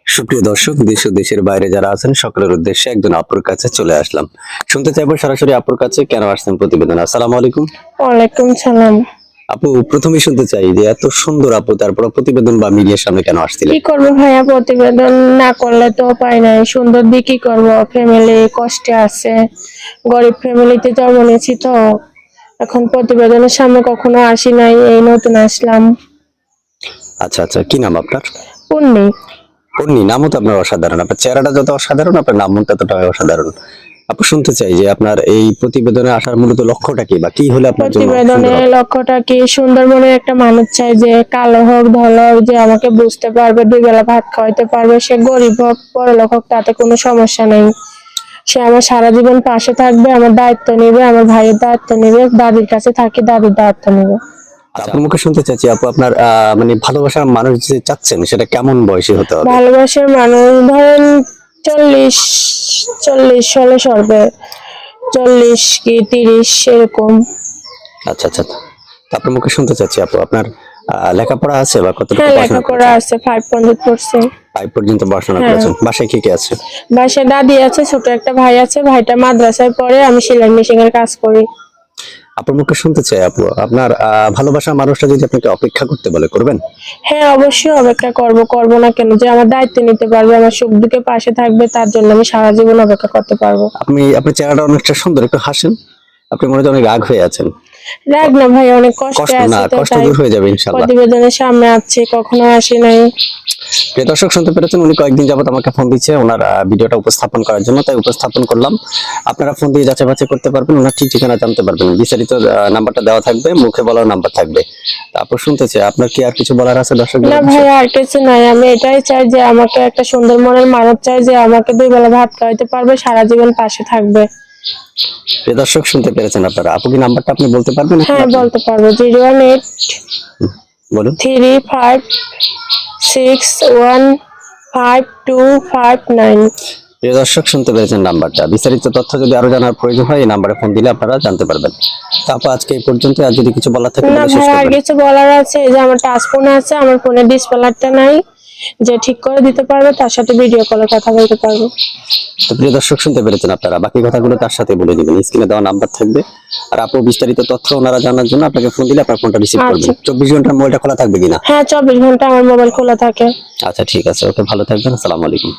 সুপ্রিয় দর্শক, দেশ ও দেশের বাইরে যারা আছেন সকলের উদ্দেশ্যে একজন আপুর কাছে চলে আসলাম। শুনতে চাইবো সরাসরি আপুর কাছে কেন আসছেন প্রতিবেদন। আসসালামু আলাইকুম। ওয়ালাইকুম সালাম। আপু, প্রথমেই শুনতে চাই যে এত সুন্দর আপু তারপর প্রতিবেদন বা মিডিয়ার সামনে কেন আসছিলেন? কি করবো ভাইয়া, প্রতিবেদন না করলে তো উপায় নাই। সুন্দর দিয়ে কি করবো, ফ্যামিলি কষ্টে আছে, গরিব ফ্যামিলিতে জন্ম নিয়েছি তো। এখন প্রতিবেদনের সামনে কখনো আসি নাই, এই নতুন আসলাম। আচ্ছা আচ্ছা, কি নাম আপনার? পুণ্যি। পন্নী, নামও তো আপনার অসাধারণ। আপনার চেহারাটা যত অসাধারণ, আপনার নামও ততটাই অসাধারণ। আপু, শুনতে চাই যে আপনার এই প্রতিবেদনে আসার মূলত লক্ষ্যটা কি বা কি হলে আপনার জন্য সুন্দর প্রতিবেদনের হবে? লক্ষ্যটা কি, সুন্দর মনের একটা মানুষ চাই, যে কালো হোক ধলো হোক, যে আমাকে বুঝতে পারবে, দুই বেলা ভাত খাওয়াইতে পারবে। সে গরিব হোক বড়লোক হোক, তাতে কোনো সমস্যা নেই। সে আমার সারা জীবন পাশে থাকবে, আমার দায়িত্ব নেবে, আমার ভাইয়ের দায়িত্ব নেবে, দাদির কাছে থাকি দাদির দায়িত্ব নেবে। আপনার মুখে শুনতে চাচ্ছি আপু, আপনার মানে ভালোবাসার মানুষ যে চাচ্ছেন সেটা কেমন বয়সী হতে হবে? ভালোবাসার মানুষ ধরেন 40 সর্বে, 40 কি 30 এরকম। আচ্ছা আচ্ছা, তো আপনার মুখে শুনতে চাচ্ছি আপু, আপনার লেখাপড়া আছে বা কতটুকু হ্যাঁ, পড়াশোনা লেখাপড়া করেছেন? আছে, 5 পর্যন্ত পড়ছে। 5 পর্যন্ত পড়াশোনা হ্যাঁ। করেছেন। বাসায় কে কে আছে? বাসায় দাদি আছে, ছোট একটা ভাই আছে, ভাইটা মাদ্রাসায় পড়ে, আমি সেলাই মেশিন এর কাজ করি। আপনার মুখে শুনতে চাই আপু, আপনার ভালোবাসার মানুষটা যদি আপনাকে অপেক্ষা করতে বলে, করবেন? হ্যাঁ, অবশ্যই অপেক্ষা করব, করব না কেন? যে আমার দায়িত্ব নিতে পারবে, আমার সুখ দুঃখে পাশে থাকবে, তার জন্য আমি সারা জীবন অপেক্ষা করতে পারবো। আপনার চেহারাটা অনেকটা সুন্দর, একটু হাসেন। আপনি মনে হয় অনেক রাগ হয়ে আছেন। রাগ না ভাই, অনেক কষ্টে কষ্ট না, আছে তো, কষ্ট তাই দূর হয়ে যাবে ইনশাল্লাহ। প্রতিবেদনের সামনে আছে, কখনো আসি নাই। প্রিয় দর্শক, শুনতে পেরেছেন, উনি কয়েকদিন যাবত আমাকে ফোন দিচ্ছে ওনার ভিডিওটা উপস্থাপন করার জন্য, তাই উপস্থাপন করলাম। আপনারা ফোন দিয়ে যাচাই বাছাই করতে পারবেন, ওনার ঠিক ঠিকানা জানতে পারবেন। বিস্তারিত নাম্বারটা দেওয়া থাকবে, মুখে বলার নাম্বার থাকবে। তারপর শুনতে চাই আপনার কি আর কিছু বলার আছে দর্শক? না ভাই, আর কিছু নাই। আমি এটাই চাই যে আমাকে একটা সুন্দর মনের মানুষ চাই, যে আমাকে দুই বেলা ভাত খাওয়াইতে পারবে, সারা জীবন পাশে থাকবে। প্রিয় দর্শক, শুনতে পেরেছেন আপনারা। আপু, কি নাম্বারটা আপনি বলতে পারবেন? এখন হ্যাঁ, আপনি বলতে পারবো। বলুন। 01836152559। প্রিয় দর্শক, শুনতে পেরেছেন নাম্বারটা। বিস্তারিত তথ্য যদি আরো জানার প্রয়োজন হয় এই নাম্বারে ফোন দিলে আপনারা জানতে পারবেন। তারপর আজকে এই পর্যন্ত। আর যদি কিছু বলার থাকে না বলে শেষ ভাই, আর করবেন। কিছু বলার আছে, এই যে আমার টাচ ফোন আছে, আমার ফোনের ডিসপ্লেটা নাই, যে ঠিক করে দিতে পারবে তার সাথে ভিডিও কলে কথা বলতে পারবো। তো প্রিয় দর্শক, শুনতে পেরেছেন আপনারা। বাকি কথাগুলো তার সাথে বলে দিবেন, স্ক্রিনে দেওয়া নাম্বার থাকবে। আর আপু, বিস্তারিত তথ্য ওনারা জানার জন্য আপনাকে ফোন দিলে আপনার ফোনটা রিসিভ করবেন। আচ্ছা। 24 ঘন্টা মোবাইলটা খোলা থাকবে কিনা? হ্যাঁ, 24 ঘন্টা আমার মোবাইল খোলা থাকে। আচ্ছা, ঠিক আছে। ওকে, ভালো থাকবেন। আসসালামু আলাইকুম।